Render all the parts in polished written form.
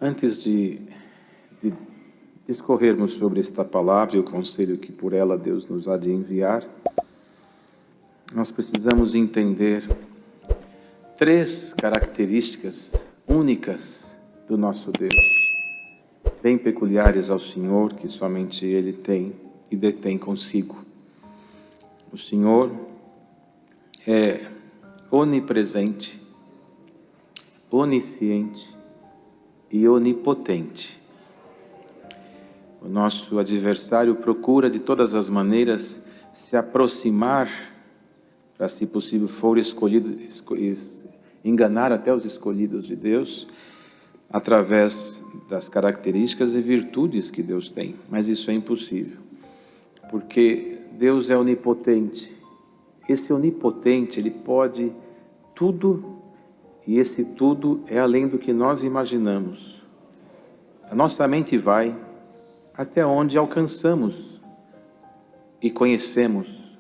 Antes de discorrermos sobre esta palavra e o conselho que por ela Deus nos há de enviar, nós precisamos entender 3 características únicas do nosso Deus, bem peculiares ao Senhor, que somente Ele tem e detém consigo. O Senhor é onipresente, onisciente e onipotente. O nosso adversário procura de todas as maneiras se aproximar, para, se possível for escolhido, enganar até os escolhidos de Deus, através das características e virtudes que Deus tem. Mas isso é impossível, porque Deus é onipotente. Esse onipotente, Ele pode tudo, e esse tudo é além do que nós imaginamos. A nossa mente vai até onde alcançamos e conhecemos,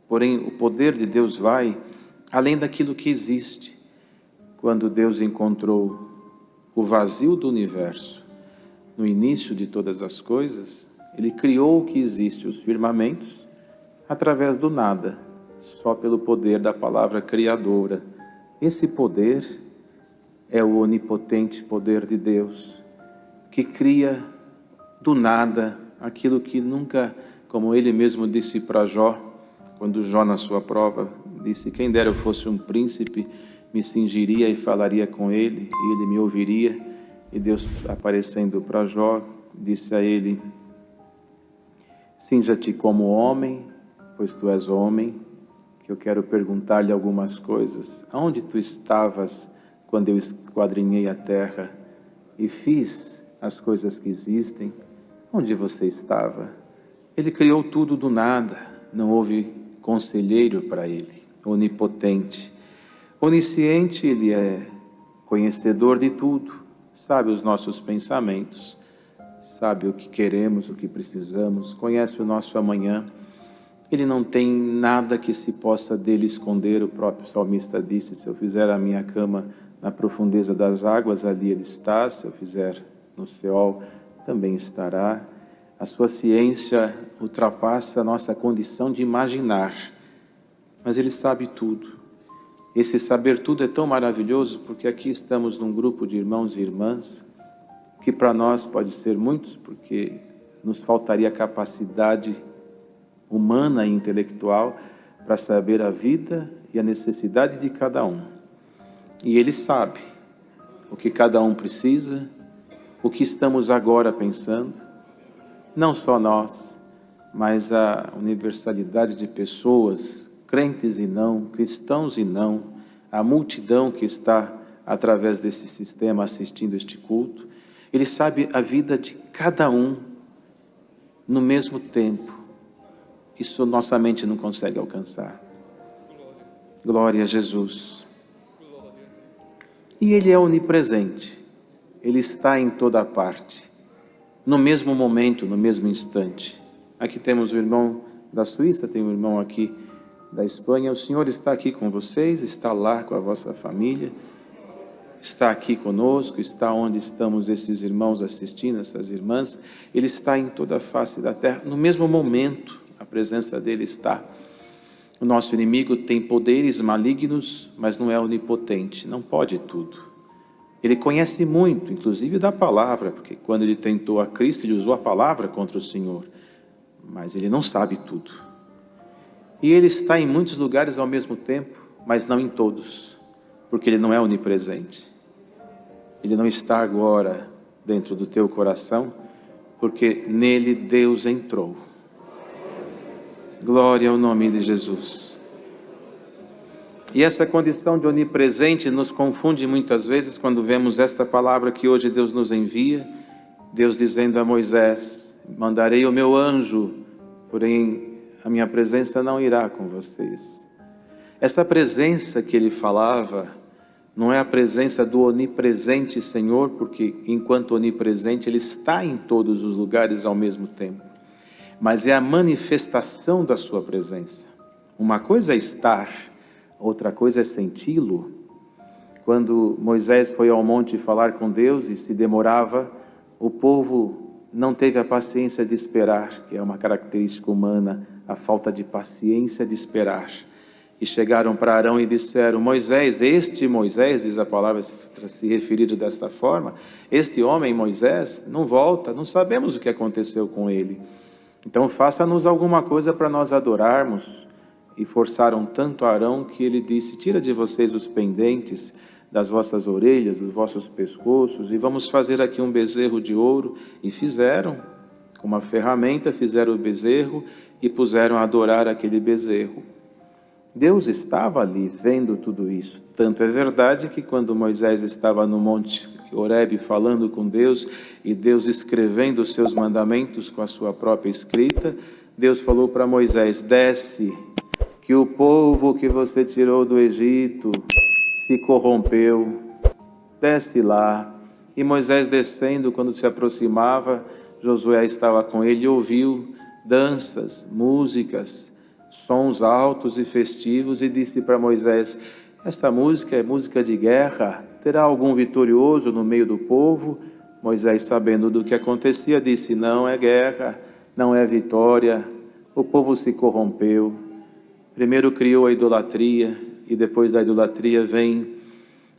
porém o poder de Deus vai além daquilo que existe. Quando Deus encontrou o vazio do universo, no início de todas as coisas, Ele criou o que existe, os firmamentos, através do nada, só pelo poder da palavra criadora. Esse poder é o onipotente poder de Deus, que cria do nada aquilo que nunca, como Ele mesmo disse para Jó, quando Jó na sua prova disse: quem dera eu fosse um príncipe, me cingiria e falaria com ele, e ele me ouviria. E Deus, aparecendo para Jó, disse a ele: cinja-te como homem, pois tu és homem, que eu quero perguntar-lhe algumas coisas. Aonde tu estavas quando eu esquadrinhei a terra e fiz as coisas que existem? Onde você estava? Ele criou tudo do nada, não houve conselheiro para ele. Onipotente. Onisciente, Ele é conhecedor de tudo, sabe os nossos pensamentos, sabe o que queremos, o que precisamos, conhece o nosso amanhã. Ele não tem nada que se possa dele esconder. O próprio salmista disse: se eu fizer a minha cama na profundeza das águas, ali Ele está. Se eu fizer no Seol, também estará. A sua ciência ultrapassa a nossa condição de imaginar, mas Ele sabe tudo. Esse saber tudo é tão maravilhoso, porque aqui estamos num grupo de irmãos e irmãs, que para nós pode ser muitos, porque nos faltaria capacidade humana e intelectual para saber a vida e a necessidade de cada um. E Ele sabe o que cada um precisa, o que estamos agora pensando, não só nós, mas a universalidade de pessoas, crentes e não, cristãos e não, a multidão que está através desse sistema assistindo este culto. Ele sabe a vida de cada um no mesmo tempo. Isso nossa mente não consegue alcançar. Glória a Jesus. E Ele é onipresente. Ele está em toda parte, no mesmo momento, no mesmo instante. Aqui temos o irmão da Suíça, tem um irmão aqui da Espanha. O Senhor está aqui com vocês, está lá com a vossa família, está aqui conosco, está onde estamos esses irmãos assistindo, essas irmãs. Ele está em toda a face da terra, no mesmo momento, a presença dEle está. O nosso inimigo tem poderes malignos, mas não é onipotente, não pode tudo. Ele conhece muito, inclusive da palavra, porque quando ele tentou a Cristo, ele usou a palavra contra o Senhor, mas ele não sabe tudo. E ele está em muitos lugares ao mesmo tempo, mas não em todos, porque ele não é onipresente. Ele não está agora dentro do teu coração, porque nele Deus entrou. Glória ao nome de Jesus. E essa condição de onipresente nos confunde muitas vezes quando vemos esta palavra que hoje Deus nos envia. Deus dizendo a Moisés: mandarei o meu anjo, porém a minha presença não irá com vocês. Essa presença que ele falava não é a presença do onipresente Senhor, porque enquanto onipresente Ele está em todos os lugares ao mesmo tempo, mas é a manifestação da sua presença. Uma coisa é estar, outra coisa é senti-lo. Quando Moisés foi ao monte falar com Deus e se demorava, o povo não teve a paciência de esperar, que é uma característica humana, a falta de paciência de esperar. E chegaram para Arão e disseram: Moisés, este Moisés, diz a palavra se referindo desta forma, este homem Moisés não volta, não sabemos o que aconteceu com ele. Então faça-nos alguma coisa para nós adorarmos. E forçaram tanto Arão que ele disse: tira de vocês os pendentes das vossas orelhas, dos vossos pescoços, e vamos fazer aqui um bezerro de ouro. E fizeram, com uma ferramenta, fizeram o bezerro e puseram a adorar aquele bezerro. Deus estava ali vendo tudo isso. Tanto é verdade que quando Moisés estava no monte Horebe falando com Deus, e Deus escrevendo os seus mandamentos com a sua própria escrita, Deus falou para Moisés: desce, que o povo que você tirou do Egito se corrompeu, desce lá. E Moisés descendo, quando se aproximava, Josué estava com ele e ouviu danças, músicas, sons altos e festivos, e disse para Moisés: esta música é música de guerra, terá algum vitorioso no meio do povo? Moisés, sabendo do que acontecia, disse: não é guerra, não é vitória, o povo se corrompeu. Primeiro criou a idolatria, e depois da idolatria vem,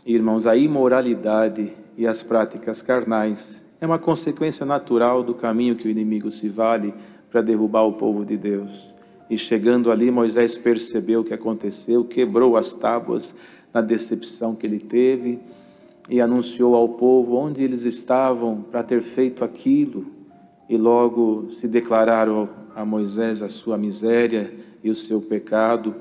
irmãos, a imoralidade e as práticas carnais. É uma consequência natural do caminho que o inimigo se vale para derrubar o povo de Deus. E chegando ali, Moisés percebeu o que aconteceu, quebrou as tábuas na decepção que ele teve e anunciou ao povo onde eles estavam para ter feito aquilo. E logo se declararam a Moisés a sua miséria e o seu pecado.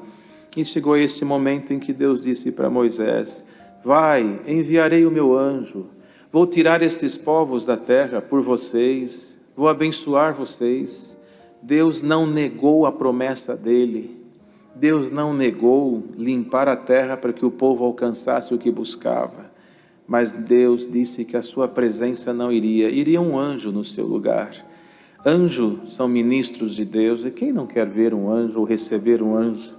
E chegou este momento em que Deus disse para Moisés: vai, enviarei o meu anjo, vou tirar estes povos da terra por vocês, vou abençoar vocês. Deus não negou a promessa dele. Deus não negou limpar a terra para que o povo alcançasse o que buscava. Mas Deus disse que a sua presença não iria um anjo no seu lugar. Anjos são ministros de Deus, e quem não quer ver um anjo ou receber um anjo?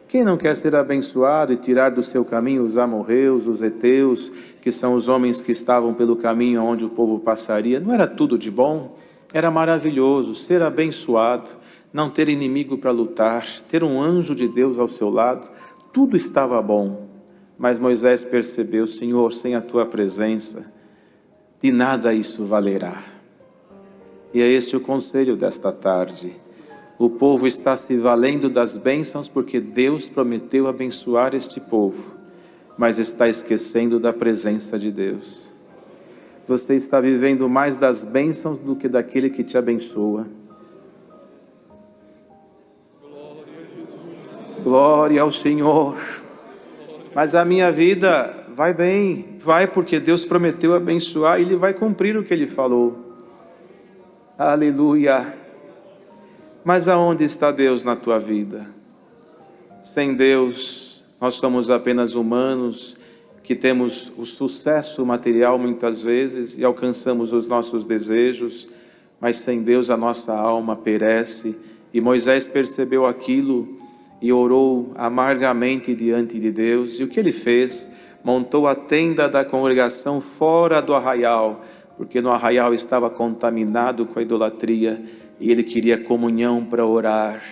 Quem não quer ser abençoado e tirar do seu caminho os amorreus, os heteus, que são os homens que estavam pelo caminho onde o povo passaria? Não era tudo de bom? Era maravilhoso ser abençoado, não ter inimigo para lutar, ter um anjo de Deus ao seu lado. Tudo estava bom. Mas Moisés percebeu: Senhor, sem a tua presença, de nada isso valerá. E é este o conselho desta tarde. O povo está se valendo das bênçãos porque Deus prometeu abençoar este povo, mas está esquecendo da presença de Deus. Você está vivendo mais das bênçãos do que daquele que te abençoa. Glória ao Senhor. Mas a minha vida vai bem, vai porque Deus prometeu abençoar e Ele vai cumprir o que Ele falou. Aleluia. Mas aonde está Deus na tua vida? Sem Deus, nós somos apenas humanos, que temos o sucesso material muitas vezes e alcançamos os nossos desejos, mas sem Deus a nossa alma perece. E Moisés percebeu aquilo e orou amargamente diante de Deus. E o que ele fez? Montou a tenda da congregação fora do arraial, porque no arraial estava contaminado com a idolatria e ele queria comunhão para orar.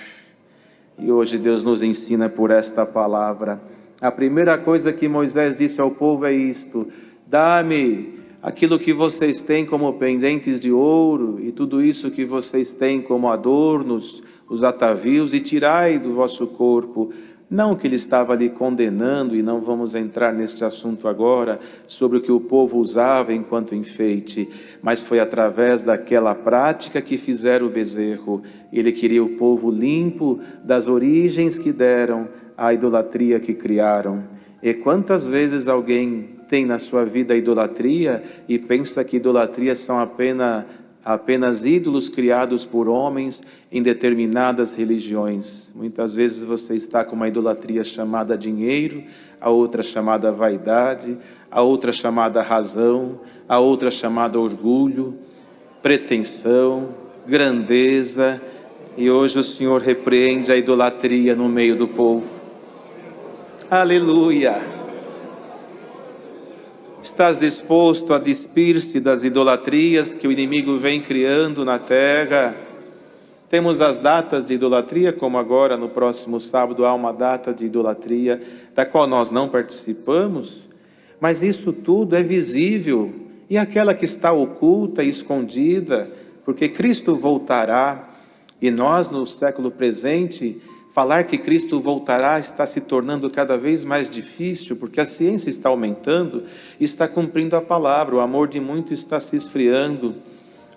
E hoje Deus nos ensina por esta palavra. A primeira coisa que Moisés disse ao povo é isto: dá-me aquilo que vocês têm como pendentes de ouro e tudo isso que vocês têm como adornos, os atavios, e tirai do vosso corpo. Não que ele estava ali condenando, e não vamos entrar neste assunto agora, sobre o que o povo usava enquanto enfeite, mas foi através daquela prática que fizeram o bezerro. Ele queria o povo limpo das origens que deram à idolatria que criaram. E quantas vezes alguém tem na sua vida a idolatria e pensa que idolatria são apenas ídolos criados por homens em determinadas religiões. Muitas vezes você está com uma idolatria chamada dinheiro, a outra chamada vaidade, a outra chamada razão, a outra chamada orgulho, pretensão, grandeza. E hoje o Senhor repreende a idolatria no meio do povo. Aleluia! Estás disposto a despir-se das idolatrias que o inimigo vem criando na terra? Temos as datas de idolatria, como agora no próximo sábado há uma data de idolatria, da qual nós não participamos, mas isso tudo é visível, e aquela que está oculta e escondida, porque Cristo voltará, e nós no século presente, falar que Cristo voltará está se tornando cada vez mais difícil, porque a ciência está aumentando e está cumprindo a palavra, o amor de muitos está se esfriando,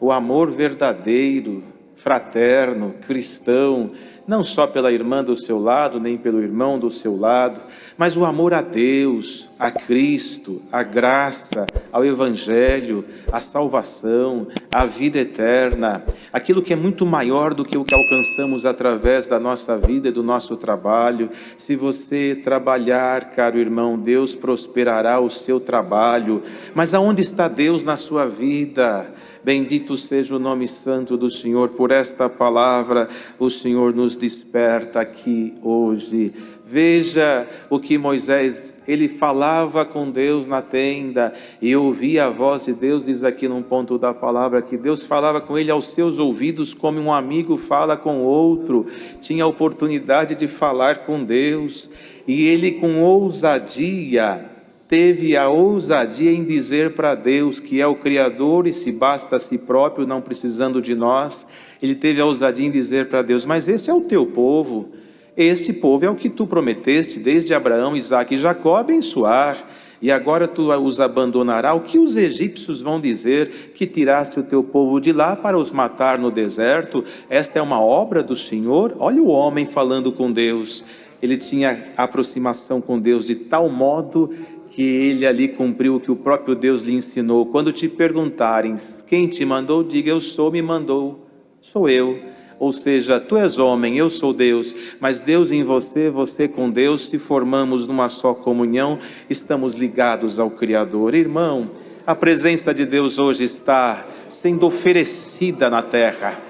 o amor verdadeiro, fraterno, cristão, não só pela irmã do seu lado, nem pelo irmão do seu lado, mas o amor a Deus, a Cristo, a graça, ao Evangelho, a salvação, a vida eterna, aquilo que é muito maior do que o que alcançamos através da nossa vida e do nosso trabalho. Se você trabalhar, caro irmão, Deus prosperará o seu trabalho, mas aonde está Deus na sua vida? Bendito seja o nome santo do Senhor. Por esta palavra o Senhor nos desperta aqui hoje. Veja o que Moisés, ele falava com Deus na tenda e ouvia a voz de Deus. Diz aqui num ponto da palavra que Deus falava com ele aos seus ouvidos como um amigo fala com outro. Tinha a oportunidade de falar com Deus e ele com ousadia teve a ousadia em dizer para Deus que é o Criador e se basta a si próprio, não precisando de nós. Ele teve a ousadia em dizer para Deus: mas esse é o teu povo, este povo é o que tu prometeste desde Abraão, Isaque e Jacó abençoar, e agora tu os abandonarás. O que os egípcios vão dizer que tiraste o teu povo de lá para os matar no deserto? Esta é uma obra do Senhor. Olha o homem falando com Deus. Ele tinha aproximação com Deus de tal modo que ele ali cumpriu o que o próprio Deus lhe ensinou. Quando te perguntarem quem te mandou, diga: eu sou, me mandou, sou eu. Ou seja, tu és homem, eu sou Deus, mas Deus em você, você com Deus, se formamos numa só comunhão, estamos ligados ao Criador. Irmão, a presença de Deus hoje está sendo oferecida na terra.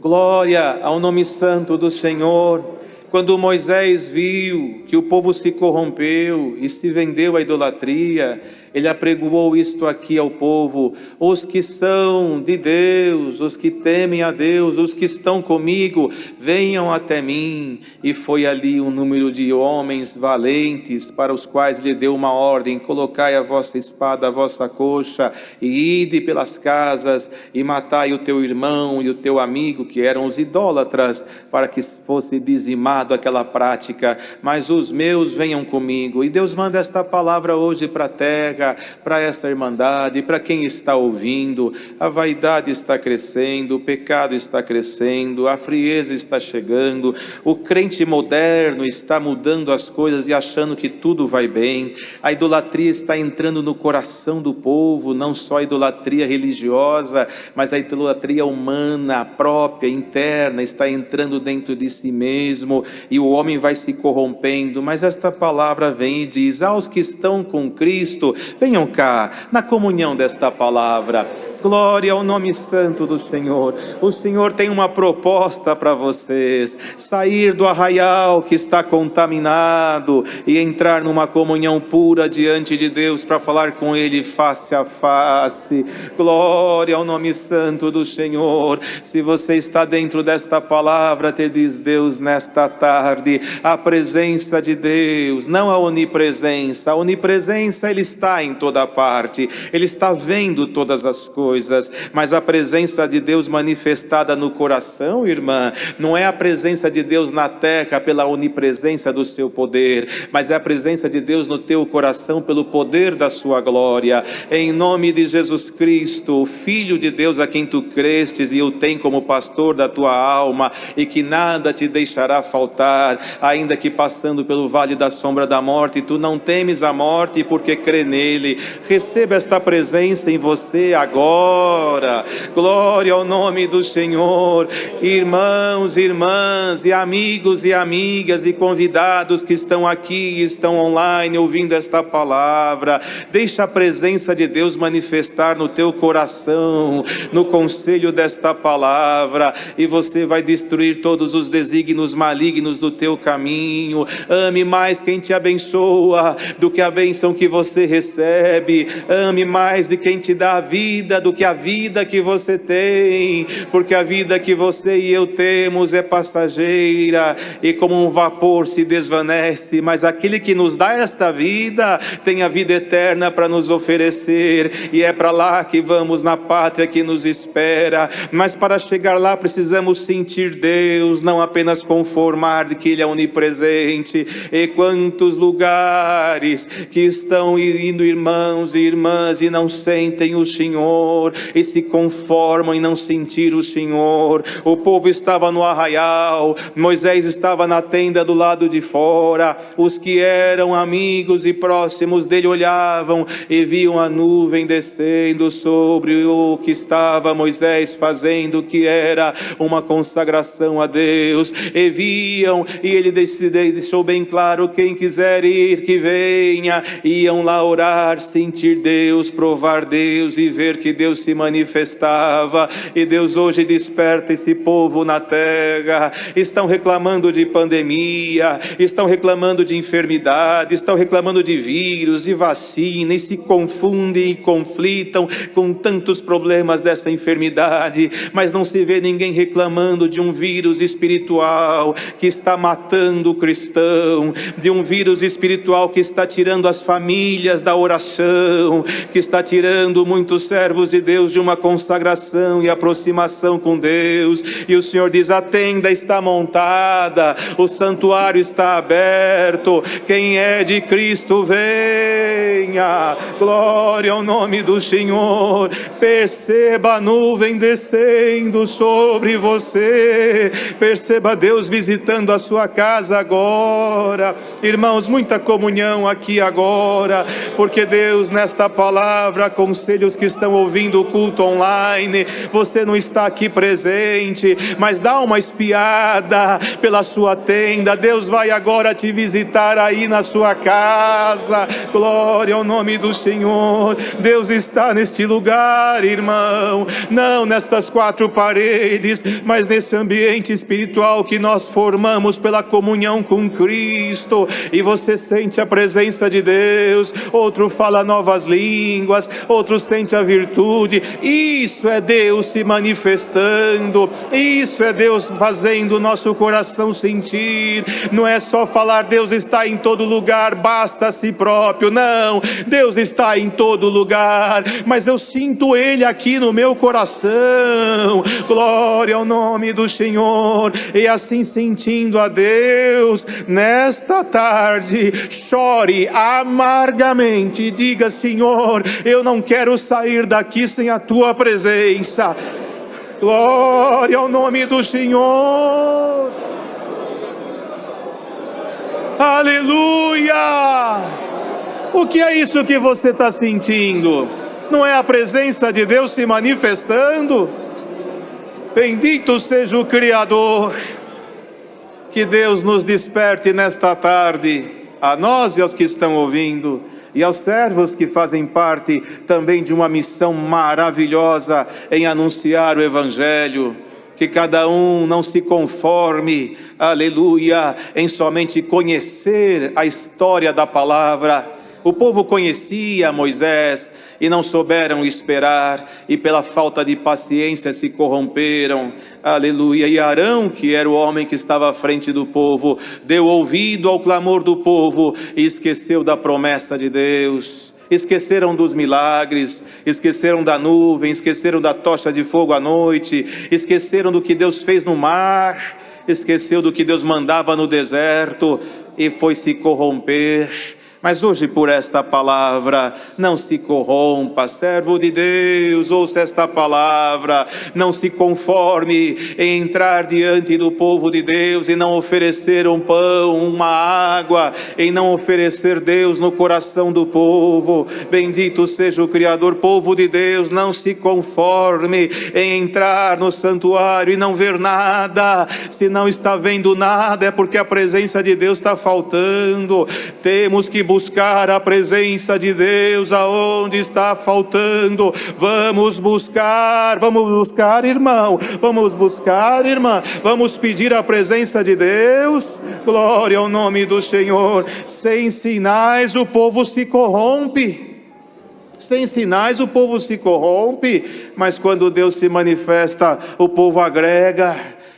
Glória ao nome santo do Senhor. Quando Moisés viu que o povo se corrompeu e se vendeu à idolatria, ele apregoou isto aqui ao povo: os que são de Deus, os que temem a Deus, os que estão comigo, venham até mim. E foi ali um número de homens valentes, para os quais lhe deu uma ordem: colocai a vossa espada, a vossa coxa, e ide pelas casas, e matai o teu irmão e o teu amigo, que eram os idólatras, para que fosse dizimado aquela prática, mas os meus venham comigo. E Deus manda esta palavra hoje para a terra, para essa irmandade, para quem está ouvindo. A vaidade está crescendo, o pecado está crescendo, a frieza está chegando, o crente moderno está mudando as coisas e achando que tudo vai bem. A idolatria está entrando no coração do povo, não só a idolatria religiosa, mas a idolatria humana, própria, interna, está entrando dentro de si mesmo, e o homem vai se corrompendo. Mas esta palavra vem e diz: aos que estão com Cristo, venham cá, na comunhão desta palavra. Glória ao nome santo do Senhor. O Senhor tem uma proposta para vocês: sair do arraial que está contaminado e entrar numa comunhão pura diante de Deus, para falar com Ele face a face. Glória ao nome santo do Senhor. Se você está dentro desta palavra, te diz Deus nesta tarde: a presença de Deus, não a onipresença. A onipresença, Ele está em toda parte, Ele está vendo todas as coisas, mas a presença de Deus manifestada no coração, irmã, não é a presença de Deus na terra pela onipresença do seu poder, mas é a presença de Deus no teu coração pelo poder da sua glória. Em nome de Jesus Cristo, o Filho de Deus a quem tu crestes e o tem como pastor da tua alma, e que nada te deixará faltar, ainda que passando pelo vale da sombra da morte, tu não temes a morte porque crê nele. Receba esta presença em você agora, agora. Glória ao nome do Senhor. Irmãos, irmãs e amigos e amigas e convidados que estão aqui, estão online ouvindo esta palavra, deixa a presença de Deus manifestar no teu coração, no conselho desta palavra, e você vai destruir todos os desígnios malignos do teu caminho. Ame mais quem te abençoa do que a bênção que você recebe. Ame mais de quem te dá a vida do que a vida que você tem, porque a vida que você e eu temos é passageira e como um vapor se desvanece, mas aquele que nos dá esta vida tem a vida eterna para nos oferecer, e é para lá que vamos, na pátria que nos espera. Mas para chegar lá precisamos sentir Deus, não apenas conformar de que Ele é onipresente. E quantos lugares que estão indo irmãos e irmãs e não sentem o Senhor, e se conformam em não sentir o Senhor. O povo estava no arraial, Moisés estava na tenda do lado de fora, os que eram amigos e próximos dele olhavam e viam a nuvem descendo sobre o que estava Moisés fazendo, que era uma consagração a Deus, e viam, e ele deixou bem claro: quem quiser ir, que venha. Iam lá orar, sentir Deus, provar Deus e ver que Deus se manifestava. E Deus hoje desperta esse povo na terra. Estão reclamando de pandemia, estão reclamando de enfermidade, estão reclamando de vírus, de vacina, e se confundem e conflitam com tantos problemas dessa enfermidade, mas não se vê ninguém reclamando de um vírus espiritual que está matando o cristão, de um vírus espiritual que está tirando as famílias da oração, que está tirando muitos servos de Deus de uma consagração e aproximação com Deus. E o Senhor diz: a tenda está montada, o santuário está aberto, quem é de Cristo venha. Glória ao nome do Senhor. Perceba a nuvem descendo sobre você, perceba Deus visitando a sua casa agora. Irmãos, muita comunhão aqui agora, porque Deus nesta palavra aconselha os que estão ouvindo o culto online. Você não está aqui presente, mas dá uma espiada pela sua tenda. Deus vai agora te visitar aí na sua casa. Glória ao nome do Senhor. Deus está neste lugar, irmão, não nestas quatro paredes, mas nesse ambiente espiritual que nós formamos pela comunhão com Cristo. E você sente a presença de Deus, outro fala novas línguas, outro sente a virtude. Isso é Deus se manifestando, isso é Deus fazendo o nosso coração sentir. Não é só falar Deus está em todo lugar, basta a si próprio. Não, Deus está em todo lugar, mas eu sinto Ele aqui no meu coração. Glória ao nome do Senhor. E assim, sentindo a Deus nesta tarde, chore amargamente e diga: Senhor, eu não quero sair daqui sem a tua presença. Glória ao nome do Senhor. Aleluia! O que é isso que você está sentindo? Não é a presença de Deus se manifestando? Bendito seja o Criador. Que Deus nos desperte nesta tarde, a nós e aos que estão ouvindo, e aos servos que fazem parte também de uma missão maravilhosa em anunciar o Evangelho. Que cada um não se conforme, aleluia, em somente conhecer a história da palavra. O povo conhecia Moisés e não souberam esperar, e pela falta de paciência se corromperam, aleluia. E Arão, que era o homem que estava à frente do povo, deu ouvido ao clamor do povo e esqueceu da promessa de Deus. Esqueceram dos milagres, esqueceram da nuvem, esqueceram da tocha de fogo à noite, esqueceram do que Deus fez no mar, esqueceu do que Deus mandava no deserto e foi se corromper. Mas hoje, por esta palavra, não se corrompa, servo de Deus, ouça esta palavra, não se conforme em entrar diante do povo de Deus e não oferecer um pão, uma água, em não oferecer Deus no coração do povo. Bendito seja o Criador. Povo de Deus, não se conforme em entrar no santuário e não ver nada. Se não está vendo nada, é porque a presença de Deus está faltando. Temos que buscar a presença de Deus aonde está faltando. Vamos buscar, irmão, vamos buscar, irmã, vamos pedir a presença de Deus. Glória ao nome do Senhor. Sem sinais o povo se corrompe. Sem sinais o povo se corrompe, mas quando Deus se manifesta, o povo agrega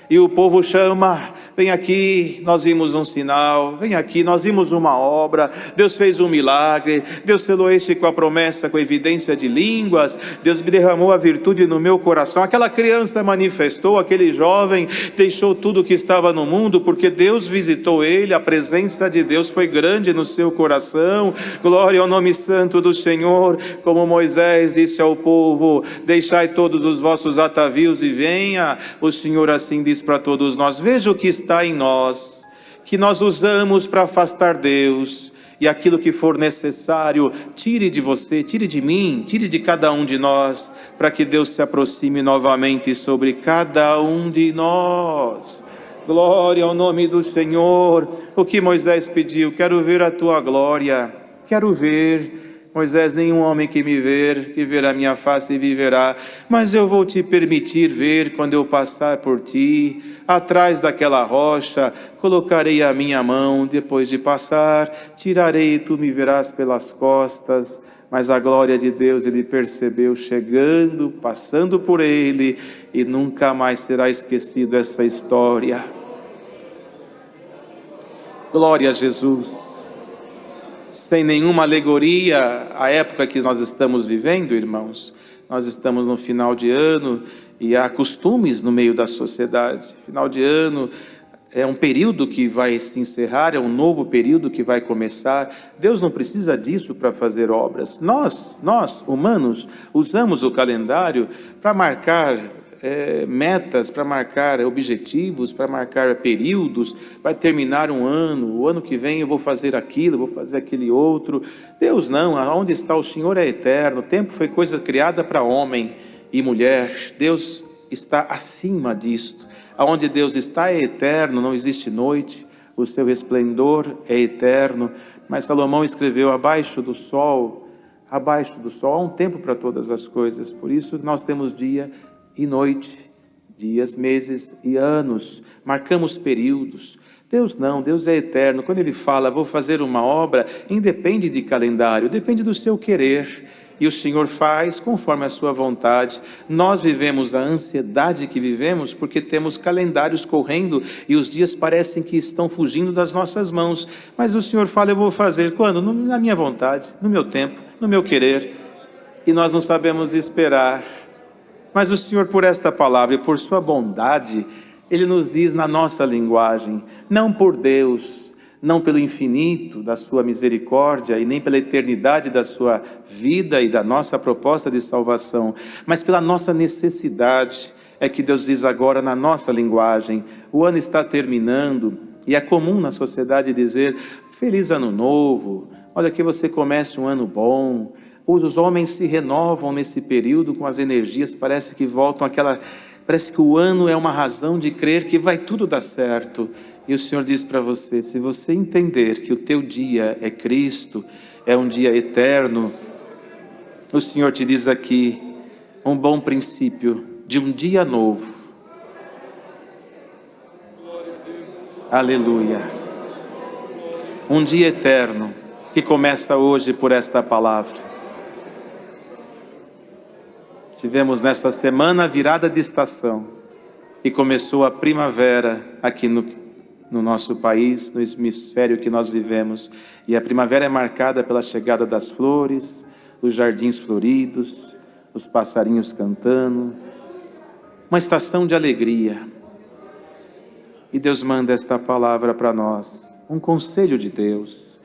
e o povo chama. Vem aqui, nós vimos um sinal, vem aqui, nós vimos uma obra, Deus fez um milagre, Deus selou este com a promessa, com a evidência de línguas, Deus me derramou a virtude no meu coração. Aquela criança manifestou, aquele jovem deixou tudo que estava no mundo, porque Deus visitou ele, a presença de Deus foi grande no seu coração. Glória ao nome santo do Senhor. Como Moisés disse ao povo: deixai todos os vossos atavios e venha, o Senhor assim diz para todos nós: veja o que está em nós, que nós usamos para afastar Deus, e aquilo que for necessário, tire de você, tire de mim, tire de cada um de nós, para que Deus se aproxime novamente sobre cada um de nós. Glória ao nome do Senhor. O que Moisés pediu: quero ver a tua glória, quero ver. Moisés: nenhum homem que me ver, que ver a minha face viverá, mas eu vou te permitir ver quando eu passar por ti. Atrás daquela rocha colocarei a minha mão, depois de passar, tirarei e tu me verás pelas costas. Mas a glória de Deus ele percebeu chegando, passando por ele, e nunca mais será esquecido essa história. Glória a Jesus. Sem nenhuma alegoria à época que nós estamos vivendo, irmãos, nós estamos no final de ano e há costumes no meio da sociedade. Final de ano é um período que vai se encerrar, é um novo período que vai começar. Deus não precisa disso para fazer obras. Nós, humanos, usamos o calendário para marcar metas, para marcar objetivos, para marcar períodos. Vai terminar um ano, o ano que vem eu vou fazer aquilo, vou fazer aquele outro. Deus não, aonde está o Senhor é eterno. O tempo foi coisa criada para homem e mulher. Deus está acima disto. Aonde Deus está é eterno, não existe noite, o seu resplendor é eterno. Mas Salomão escreveu: abaixo do sol há um tempo para todas as coisas. Por isso nós temos dia e noite, dias, meses e anos, marcamos períodos. Deus não, Deus é eterno. Quando Ele fala: vou fazer uma obra, independe de calendário, depende do seu querer, e o Senhor faz conforme a sua vontade. Nós vivemos a ansiedade que vivemos porque temos calendários correndo e os dias parecem que estão fugindo das nossas mãos, mas o Senhor fala: eu vou fazer quando? Na minha vontade, no meu tempo, no meu querer, e nós não sabemos esperar. Mas o Senhor, por esta palavra e por sua bondade, Ele nos diz na nossa linguagem: não por Deus, não pelo infinito da sua misericórdia e nem pela eternidade da sua vida e da nossa proposta de salvação, mas pela nossa necessidade, é que Deus diz agora na nossa linguagem. O ano está terminando e é comum na sociedade dizer: feliz ano novo, olha que você comece um ano bom. Os homens se renovam nesse período com as energias, parece que voltam parece que o ano é uma razão de crer que vai tudo dar certo. E o Senhor diz para você: se você entender que o teu dia é Cristo, é um dia eterno, o Senhor te diz aqui um bom princípio de um dia novo. Aleluia. Um dia eterno que começa hoje por esta palavra. Tivemos nesta semana a virada de estação e começou a primavera aqui no nosso país, no hemisfério que nós vivemos. E a primavera é marcada pela chegada das flores, os jardins floridos, os passarinhos cantando. Uma estação de alegria. E Deus manda esta palavra para nós, um conselho de Deus.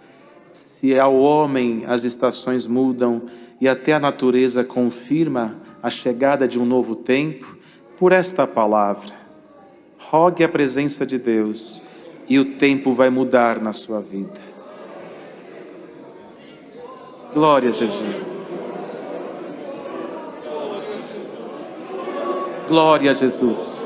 Se ao homem as estações mudam e até a natureza confirma a chegada de um novo tempo, por esta palavra, rogue a presença de Deus e o tempo vai mudar na sua vida. Glória a Jesus. Glória a Jesus.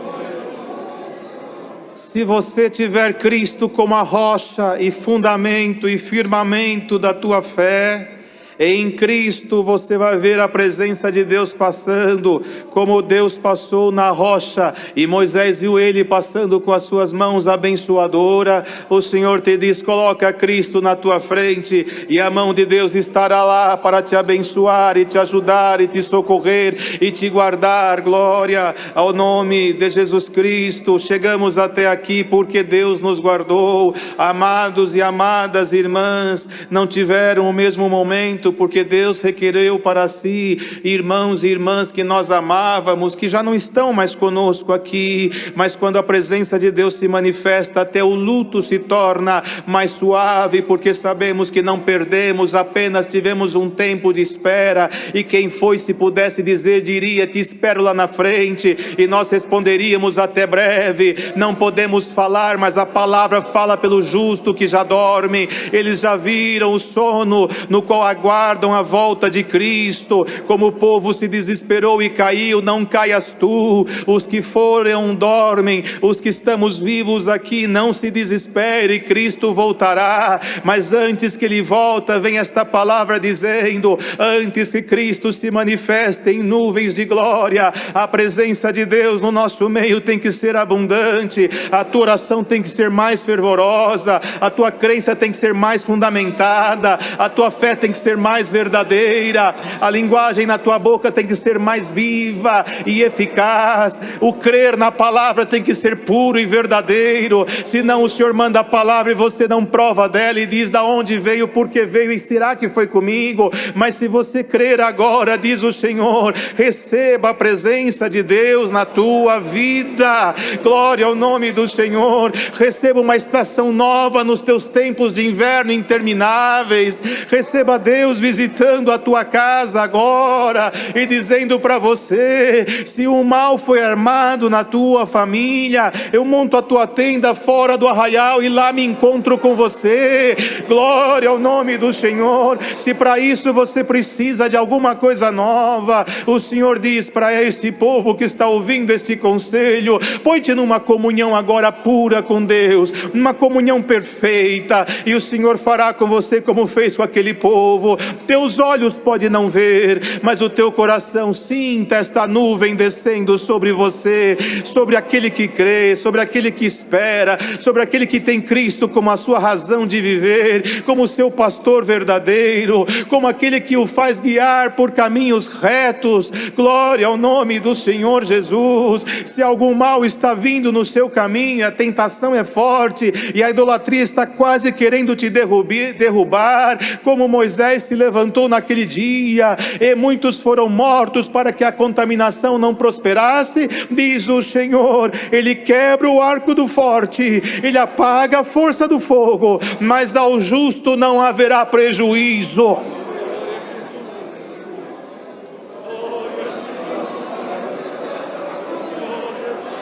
Se você tiver Cristo como a rocha e fundamento e firmamento da tua fé, em Cristo você vai ver a presença de Deus passando, como Deus passou na rocha, e Moisés viu ele passando com as suas mãos abençoadoras. O Senhor te diz, coloca Cristo na tua frente, e a mão de Deus estará lá para te abençoar, e te ajudar, e te socorrer, e te guardar. Glória ao nome de Jesus Cristo. Chegamos até aqui porque Deus nos guardou. Amados e amadas irmãs, não tiveram o mesmo momento, porque Deus requereu para si irmãos e irmãs que nós amávamos, que já não estão mais conosco aqui, mas quando a presença de Deus se manifesta, até o luto se torna mais suave, porque sabemos que não perdemos, apenas tivemos um tempo de espera, e quem foi, se pudesse dizer, diria, te espero lá na frente, e nós responderíamos, até breve. Não podemos falar, mas a palavra fala pelo justo que já dorme. Eles já viram o sono no qual aguardam a volta de Cristo. Como o povo se desesperou e caiu, não caias tu. Os que foram dormem, os que estamos vivos aqui, não se desespere, Cristo voltará. Mas antes que Ele volta, vem esta palavra dizendo, antes que Cristo se manifeste em nuvens de glória, a presença de Deus no nosso meio tem que ser abundante, a tua oração tem que ser mais fervorosa, a tua crença tem que ser mais fundamentada, a tua fé tem que ser mais verdadeira, a linguagem na tua boca tem que ser mais viva e eficaz, o crer na palavra tem que ser puro e verdadeiro. Senão o Senhor manda a palavra e você não prova dela e diz, da onde veio, por que veio e será que foi comigo? Mas se você crer agora, diz o Senhor, receba a presença de Deus na tua vida. Glória ao nome do Senhor. Receba uma estação nova nos teus tempos de inverno intermináveis. Receba Deus visitando a tua casa agora e dizendo para você, se o mal foi armado na tua família, eu monto a tua tenda fora do arraial e lá me encontro com você. Glória ao nome do Senhor. Se para isso você precisa de alguma coisa nova, o Senhor diz para esse povo que está ouvindo este conselho, põe-te numa comunhão agora pura com Deus, uma comunhão perfeita, e o Senhor fará com você como fez com aquele povo. Teus olhos podem não ver, mas o teu coração sinta esta nuvem descendo sobre você, sobre aquele que crê, sobre aquele que espera, sobre aquele que tem Cristo como a sua razão de viver, como o seu pastor verdadeiro, como aquele que o faz guiar por caminhos retos. Glória ao nome do Senhor Jesus. Se algum mal está vindo no seu caminho, a tentação é forte e a idolatria está quase querendo te derrubar, como Moisés se levantou naquele dia e muitos foram mortos para que a contaminação não prosperasse, diz o Senhor, Ele quebra o arco do forte, Ele apaga a força do fogo, mas ao justo não haverá prejuízo.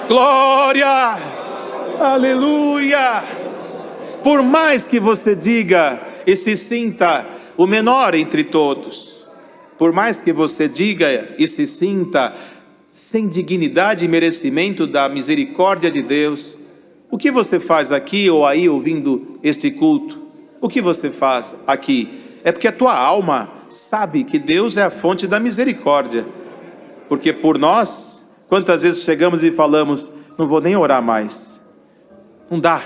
Glória, aleluia. Por mais que você diga e se sinta o menor entre todos, por mais que você diga e se sinta sem dignidade e merecimento da misericórdia de Deus, o que você faz aqui ou aí ouvindo este culto? O que você faz aqui? É porque a tua alma sabe que Deus é a fonte da misericórdia. Porque por nós, quantas vezes chegamos e falamos, não vou nem orar mais, não dá,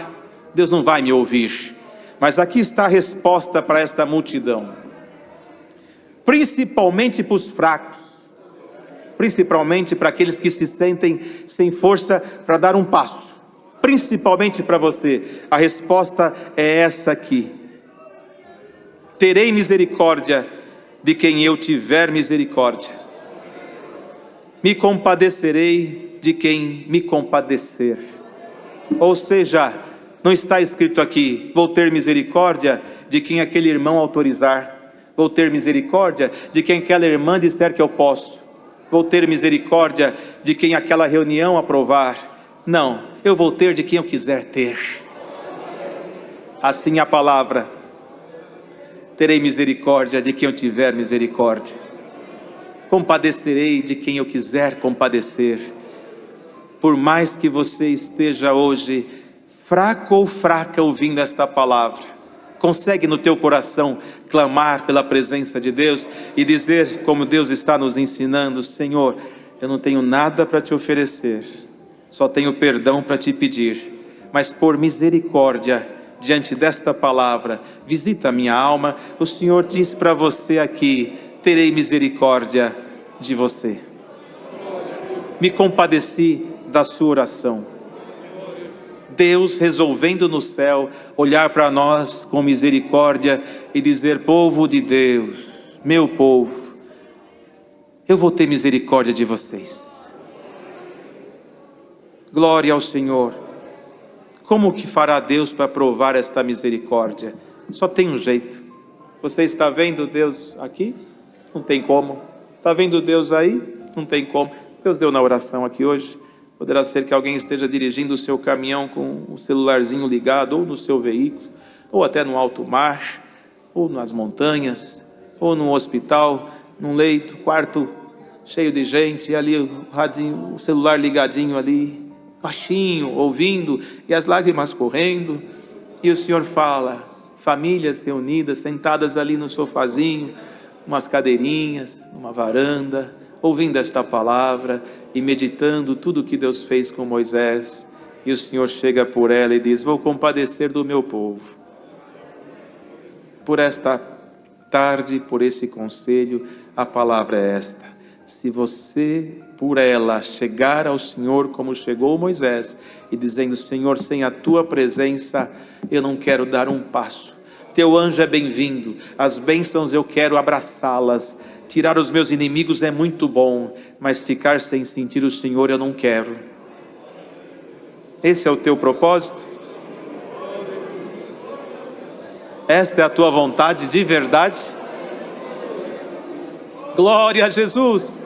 Deus não vai me ouvir. Mas aqui está a resposta para esta multidão, principalmente para os fracos, principalmente para aqueles que se sentem sem força para dar um passo, principalmente para você. A resposta é essa aqui: terei misericórdia de quem eu tiver misericórdia, me compadecerei de quem me compadecer. Ou seja, não está escrito aqui, vou ter misericórdia de quem aquele irmão autorizar. Vou ter misericórdia de quem aquela irmã disser que eu posso. Vou ter misericórdia de quem aquela reunião aprovar. Não, eu vou ter de quem eu quiser ter. Assim a palavra: terei misericórdia de quem eu tiver misericórdia. Compadecerei de quem eu quiser compadecer. Por mais que você esteja hoje fraco ou fraca ouvindo esta palavra, consegue no teu coração clamar pela presença de Deus e dizer, como Deus está nos ensinando: Senhor, eu não tenho nada para te oferecer, só tenho perdão para te pedir, mas por misericórdia, diante desta palavra, visita a minha alma. O Senhor diz para você aqui: terei misericórdia de você. Me compadeci da sua oração. Deus resolvendo no céu olhar para nós com misericórdia e dizer: povo de Deus, meu povo, eu vou ter misericórdia de vocês. Glória ao Senhor. Como que fará Deus para provar esta misericórdia? Só tem um jeito. Você está vendo Deus aqui? Não tem como. Está vendo Deus aí? Não tem como. Deus deu na oração aqui hoje. Poderá ser que alguém esteja dirigindo o seu caminhão com o celularzinho ligado, ou no seu veículo, ou até no alto mar, ou nas montanhas, ou num hospital, num leito, quarto cheio de gente, e ali o radinho, o celular ligadinho ali, baixinho, ouvindo, e as lágrimas correndo, e o Senhor fala: famílias reunidas, sentadas ali no sofazinho, umas cadeirinhas, numa varanda, ouvindo esta palavra e meditando tudo o que Deus fez com Moisés, e o Senhor chega por ela e diz: vou compadecer do meu povo. Por esta tarde, por esse conselho, a palavra é esta: se você por ela chegar ao Senhor como chegou Moisés, e dizendo: Senhor, sem a tua presença eu não quero dar um passo, teu anjo é bem-vindo, as bênçãos eu quero abraçá-las, tirar os meus inimigos é muito bom, mas ficar sem sentir o Senhor eu não quero. Esse é o teu propósito? Esta é a tua vontade de verdade? Glória a Jesus!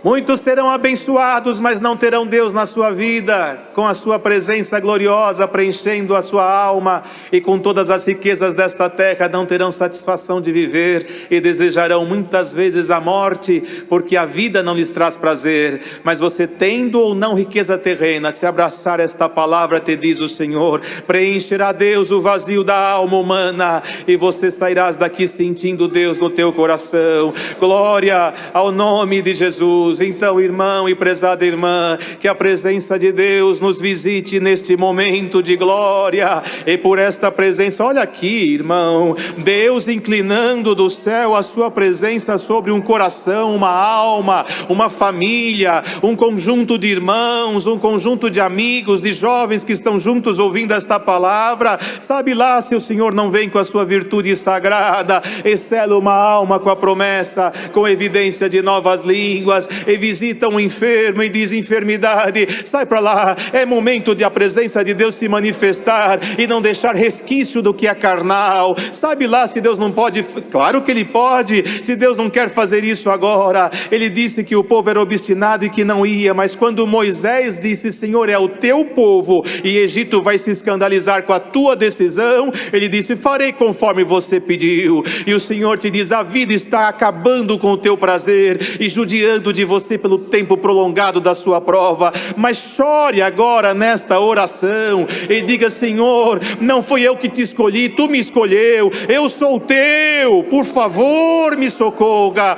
Muitos serão abençoados, mas não terão Deus na sua vida, com a sua presença gloriosa preenchendo a sua alma, e com todas as riquezas desta terra não terão satisfação de viver, e desejarão muitas vezes a morte, porque a vida não lhes traz prazer. Mas você, tendo ou não riqueza terrena, se abraçar esta palavra, te diz o Senhor, preencherá Deus o vazio da alma humana, e você sairás daqui sentindo Deus no teu coração. Glória ao nome de Jesus. Então, irmão e prezada irmã, que a presença de Deus nos visite neste momento de glória, e por esta presença, olha aqui, irmão, Deus inclinando do céu a sua presença sobre um coração, uma alma, uma família, um conjunto de irmãos, um conjunto de amigos, de jovens que estão juntos ouvindo esta palavra. Sabe lá se o Senhor não vem com a sua virtude sagrada e sela uma alma com a promessa, com evidência de novas línguas, e visita um enfermo e diz: enfermidade, sai para lá. É momento de a presença de Deus se manifestar e não deixar resquício do que é carnal. Sabe lá se Deus não pode? Claro que Ele pode. Se Deus não quer fazer isso agora, Ele disse que o povo era obstinado e que não ia, mas quando Moisés disse: Senhor, é o teu povo e Egito vai se escandalizar com a tua decisão, Ele disse: farei conforme você pediu. E o Senhor te diz: a vida está acabando com o teu prazer e judiando de você pelo tempo prolongado da sua prova, mas chore agora nesta oração e diga: Senhor, não fui eu que te escolhi, tu me escolheu, eu sou teu, por favor me socorra.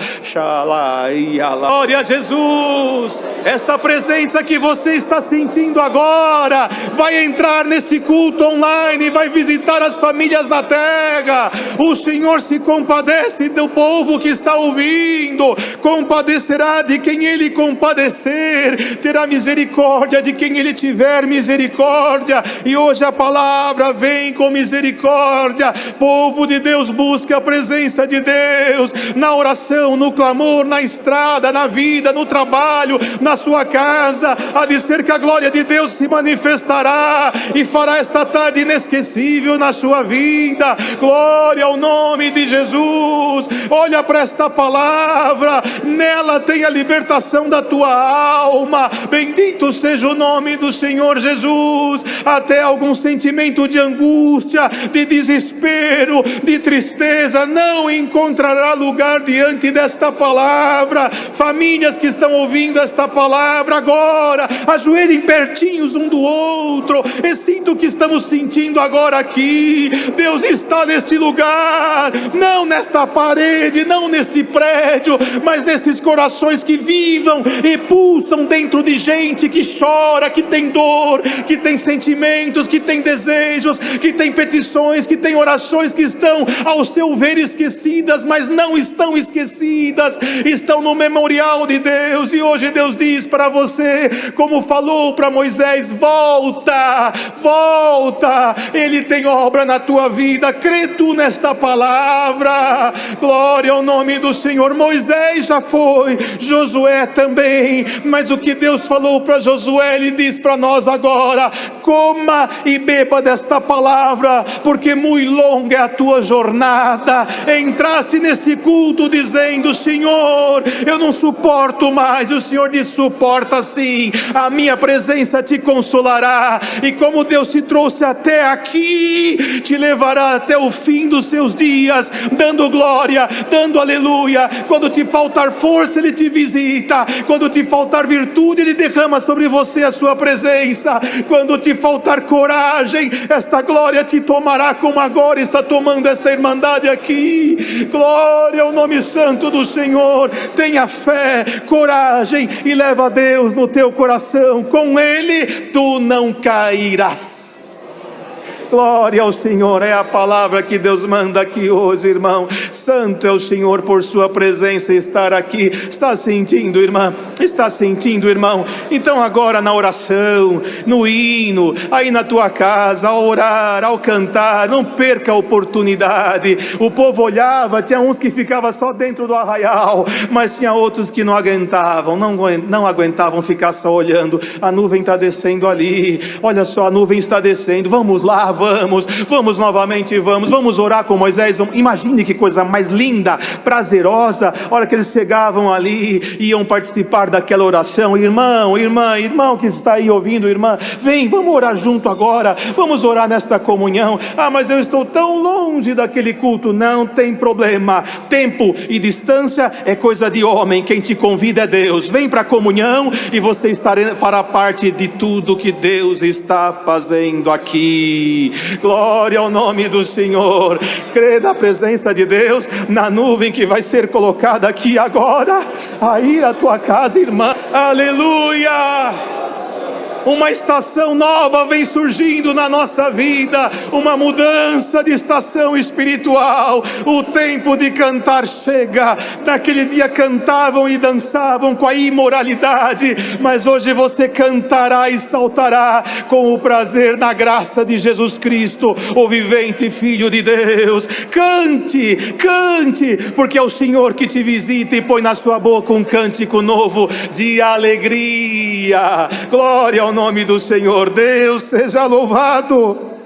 Glória a Jesus. Esta presença que você está sentindo agora vai entrar nesse culto online, vai visitar as famílias na terra. O Senhor se compadece do povo que está ouvindo, compadecerá de quem Ele compadecer, terá misericórdia de quem Ele tiver misericórdia. E hoje a palavra vem com misericórdia. Povo de Deus, busque a presença de Deus na oração, no clamor, na estrada, na vida, no trabalho, na sua casa, há de ser que a glória de Deus se manifestará e fará esta tarde inesquecível na sua vida. Glória ao nome de Jesus. Olha para esta palavra, nela tem a libertação da tua alma. Bendito seja o nome do Senhor Jesus. Até algum sentimento de angústia, de desespero, de tristeza não encontrará lugar diante desta palavra. Famílias que estão ouvindo esta palavra agora, ajoelhem pertinhos um do outro e sinta o que estamos sentindo agora aqui. Deus está neste lugar, não nesta parede, não neste prédio, mas nestes corações que vivam e pulsam dentro de gente que chora, que tem dor, que tem sentimentos, que tem desejos, que tem petições, que tem orações que estão ao seu ver esquecidas, mas não estão esquecidas, estão no memorial de Deus. E hoje Deus diz para você, como falou para Moisés: volta, volta, Ele tem obra na tua vida. Crê tu nesta palavra. Glória ao nome do Senhor. Moisés já foi, Josué também, mas o que Deus falou para Josué, Ele diz para nós agora: coma e beba desta palavra, porque muito longa é a tua jornada. Entraste nesse culto dizendo: Senhor, eu não suporto mais. E o Senhor diz: suporta sim, a minha presença te consolará, e como Deus te trouxe até aqui, te levará até o fim dos seus dias, dando glória, dando aleluia. Quando te faltar força, Ele te visita. Quando te faltar virtude, Ele derrama sobre você a sua presença. Quando te faltar coragem, esta glória te tomará, como agora está tomando esta irmandade aqui. Glória ao nome santo do Senhor. Tenha fé, coragem, e leva a Deus no teu coração. Com Ele tu não cairás. Glória ao Senhor, é a palavra que Deus manda aqui hoje, irmão. Santo é o Senhor por sua presença estar aqui. Está sentindo, irmã? Está sentindo, irmão? Então agora na oração, no hino, aí na tua casa, ao orar, ao cantar, não perca a oportunidade. O povo olhava, tinha uns que ficavam só dentro do arraial, mas tinha outros que não aguentavam, não aguentavam ficar só olhando. A nuvem está descendo ali, olha só, a nuvem está descendo. Vamos lá, vamos novamente, vamos orar com Moisés. Imagine que coisa mais linda, prazerosa. A hora que eles chegavam ali, iam participar daquela oração. Irmão que está aí ouvindo, irmã, vem, vamos orar junto agora, vamos orar nesta comunhão. Ah, mas eu estou tão longe daquele culto. Não tem problema, tempo e distância é coisa de homem, quem te convida é Deus. Vem para a comunhão e você fará parte de tudo que Deus está fazendo aqui. Glória ao nome do Senhor. Crê na presença de Deus, na nuvem que vai ser colocada aqui agora, aí a tua casa, irmã. Aleluia! Uma estação nova vem surgindo na nossa vida, uma mudança de estação espiritual. O tempo de cantar chega. Naquele dia cantavam e dançavam com a imoralidade, mas hoje você cantará e saltará com o prazer na graça de Jesus Cristo, o vivente Filho de Deus. Cante, cante, porque é o Senhor que te visita e põe na sua boca um cântico novo de alegria. Glória ao nome do Senhor. Deus seja louvado.